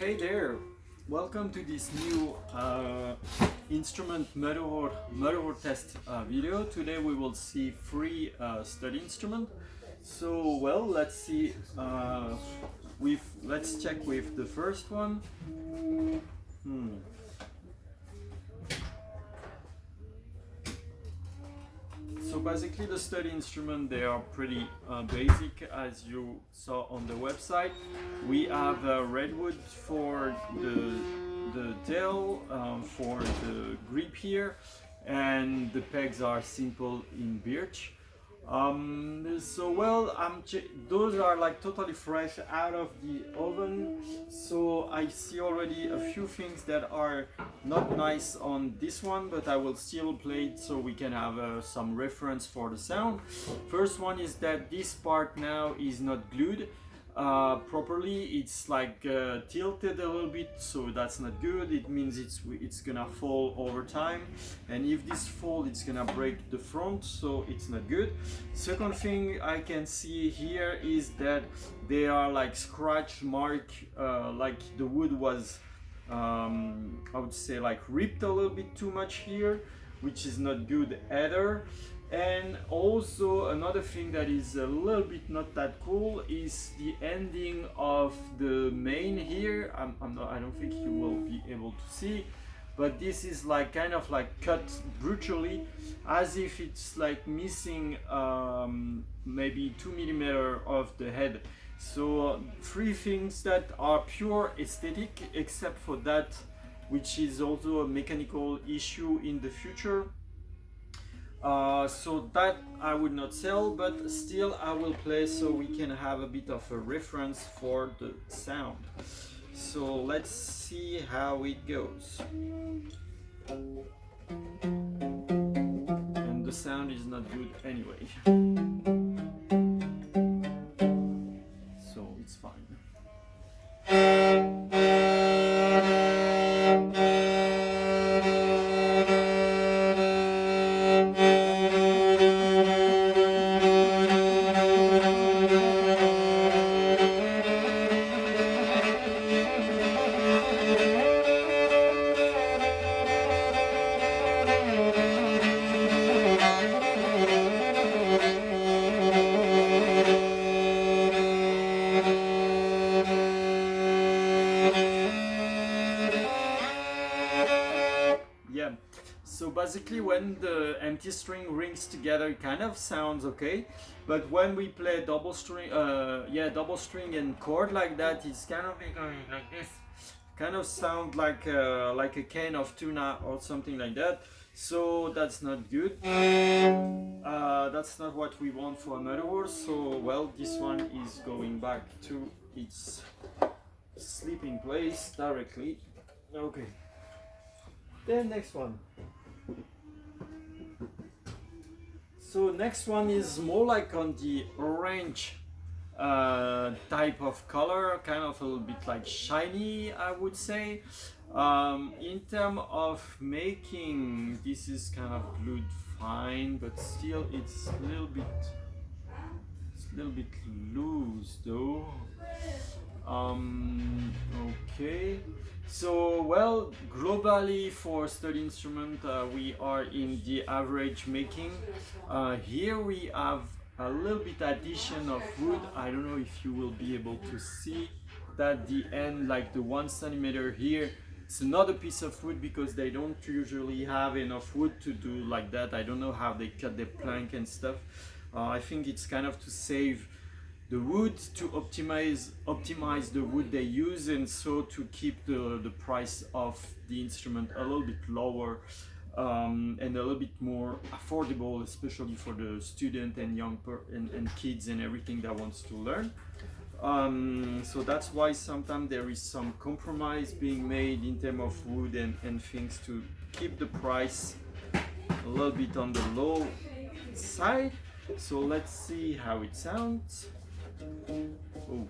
Hey there, welcome to this new instrument Morin test video. Today we will see three study instrument. So well, let's see. Let's check with the first one. So basically the study instrument, they are pretty basic as you saw on the website. We have redwood for the tail, for the grip here, and the pegs are simple in birch. So well, those are like totally fresh out of the oven, so I see already a few things that are not nice on this one, but I will still play it so we can have some reference for the sound. First one is that this part now is not glued properly. It's like tilted a little bit, so that's not good. It means it's gonna fall over time, and if this fall, it's gonna break the front, so it's not good. Second thing I can see here is that they are like scratch mark, like the wood was I would say like ripped a little bit too much here, which is not good either. And also another thing that is a little bit not that cool is the ending of the main here. I don't think you will be able to see, but this is like kind of like cut brutally, as if it's like missing maybe 2 millimeters of the head. So three things that are pure aesthetic, except for that, which is also a mechanical issue in the future. So that I would not sell, but still I will play so we can have a bit of a reference for the sound. So let's see how it goes. And the sound is not good anyway, so it's fine. Yeah, so basically when the empty string rings together, it kind of sounds okay, but when we play double string and chord like that, it's kind of going like this, kind of sound like a can of tuna or something like that. So that's not good. That's not what we want for another word. So well, this one is going back to its sleeping place directly. Okay. Then next one. So next one is more like on the orange type of color, kind of a little bit like shiny, I would say. In terms of making, this is kind of glued fine, but still it's a little bit loose though. Okay, so well, globally for study instrument, we are in the average making. Here we have a little bit addition of wood. I don't know if you will be able to see that the end, like the 1 centimeter here, it's another piece of wood because they don't usually have enough wood to do like that. I don't know how they cut the plank and stuff. I think it's kind of to save the wood, to optimize the wood they use, and so to keep the price of the instrument a little bit lower, and a little bit more affordable, especially for the student and and kids and everything that wants to learn. So that's why sometimes there is some compromise being made in terms of wood and things to keep the price a little bit on the low side. So let's see how it sounds. Oh.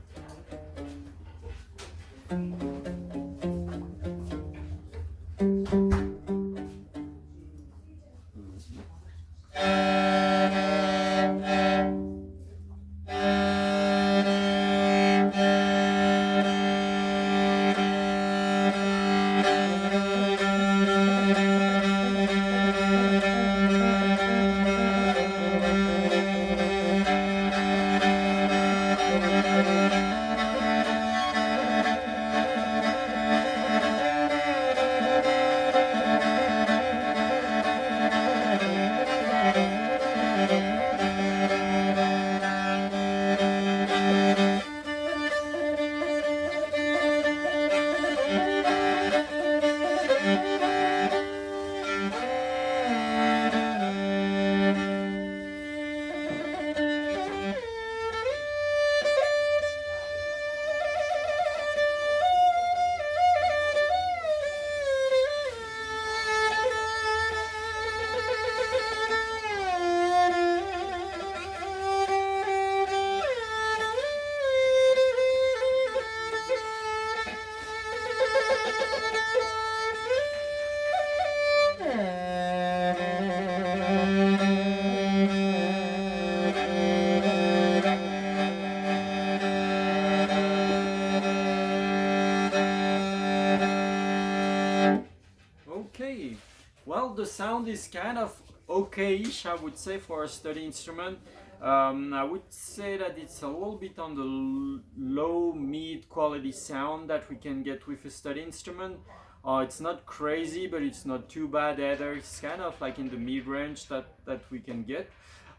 Okay, well, the sound is kind of okay-ish, I would say, for a study instrument. I would say that it's a little bit on the low mid quality sound that we can get with a study instrument. It's not crazy, but it's not too bad either. It's kind of like in the mid range that we can get.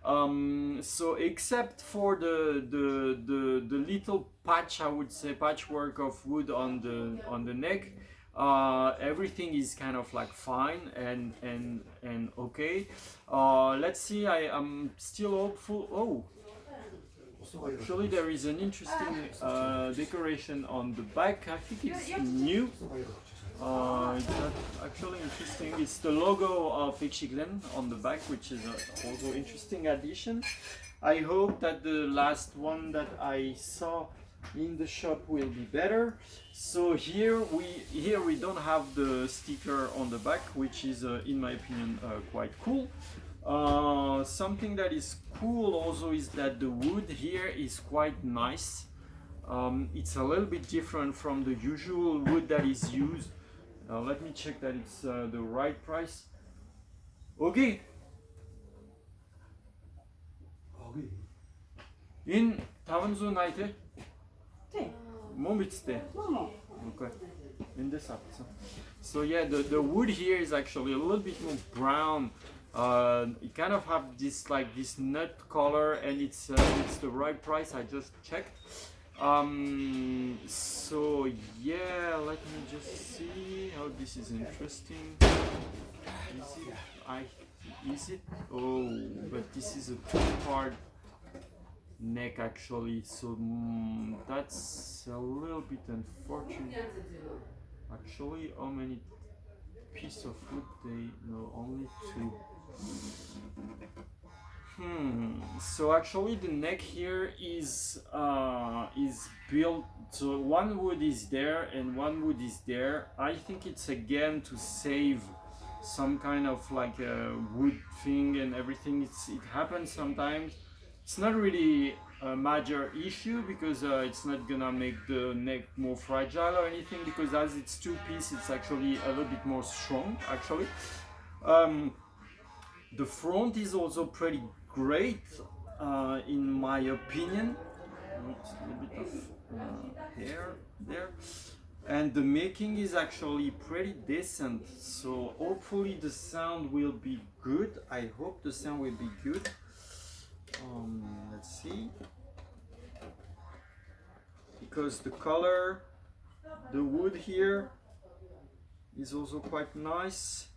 So except for the little patch, I would say, patchwork of wood on the neck, everything is kind of like fine and okay. Let's see. I am still hopeful. Oh, actually, there is an interesting decoration on the back. I think it's new. It's actually interesting. It's the logo of Ixchiglen on the back, which is also interesting addition. I hope that the last one that I saw in the shop will be better. So here we don't have the sticker on the back, which is in my opinion quite cool. Something that is cool also is that the wood here is quite nice. It's a little bit different from the usual wood that is used. Let me check that it's the right price. Okay. In Tavanzu Naite? Mombitste. Okay. In this episode. So yeah, the wood here is actually a little bit more brown. It kind of have this like this nut color, and it's the right price. I just checked. So yeah, let me just see how this is interesting. Is it? Oh, but this is a two-part neck actually, so that's a little bit unfortunate. Actually, how many pieces of wood? They know only two. So actually the neck here is built, so one wood is there and one wood is there. I think it's again to save some kind of like a wood thing and everything. It happens sometimes. It's not really a major issue because it's not gonna make the neck more fragile or anything, because as it's two piece, it's actually a little bit more strong actually. The front is also pretty great, in my opinion. Oops, a little bit of hair there. And the making is actually pretty decent. So hopefully the sound will be good. I hope the sound will be good. Let's see. Because the color, the wood here is also quite nice.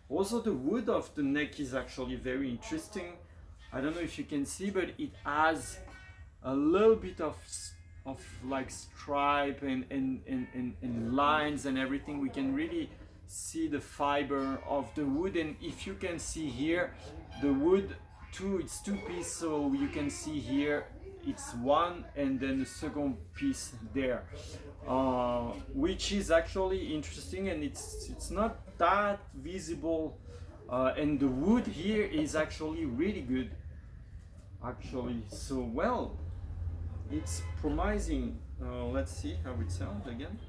Also the wood of the neck is actually very interesting. I don't know if you can see, but it has a little bit of like stripe and lines and everything. We can really see the fiber of the wood, and if you can see here, the wood it's two pieces, so you can see here it's one and then the second piece there, which is actually interesting, and it's not that visible, and the wood here is actually really good actually. So well, it's promising. Let's see how it sounds again.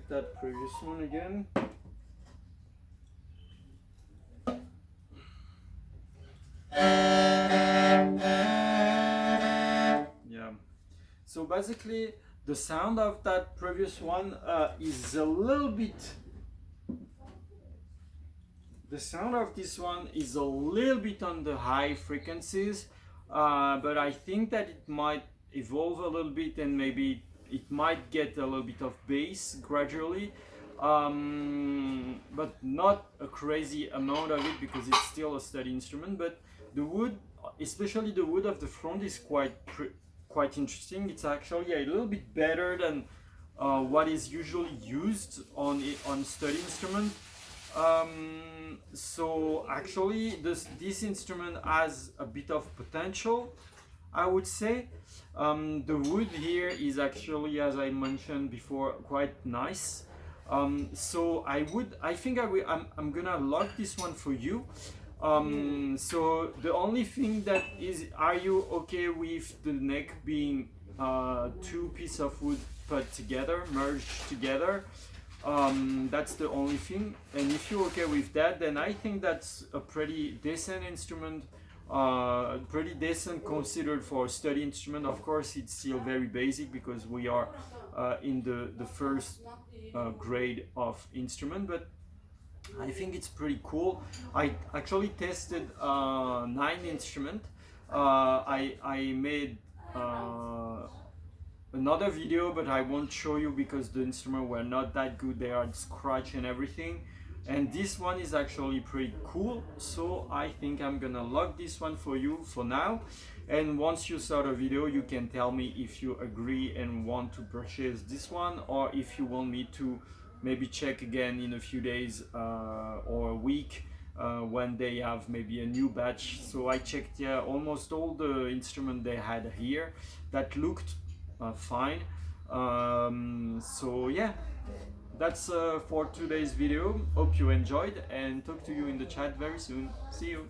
that previous one again. Yeah. So basically, the sound of that previous one is a little bit. The sound of this one is a little bit on the high frequencies, but I think that it might evolve a little bit and maybe it might get a little bit of bass gradually, but not a crazy amount of it because it's still a steady instrument. But the wood, especially the wood of the front, is quite interesting. It's actually a little bit better than what is usually used on sturdy instrument. So actually this instrument has a bit of potential, I would say. The wood here is actually, as I mentioned before, quite nice. So I'm gonna lock this one for you. So the only thing that is, are you okay with the neck being two pieces of wood put together, merged together? That's the only thing, and if you're okay with that, then I think that's a pretty decent instrument, pretty decent considered for a study instrument. Of course, it's still very basic because we are in the first grade of instrument, but I think it's pretty cool. I actually tested 9 instruments. I made another video, but I won't show you because the instruments were not that good. They are scratched and everything, and this one is actually pretty cool. So I think I'm gonna lock this one for you for now, and once you saw the video you can tell me if you agree and want to purchase this one, or if you want me to maybe check again in a few days or a week when they have maybe a new batch. So I checked almost all the instruments they had here that looked fine. So yeah, that's for today's video. Hope you enjoyed, and talk to you in the chat very soon. See you.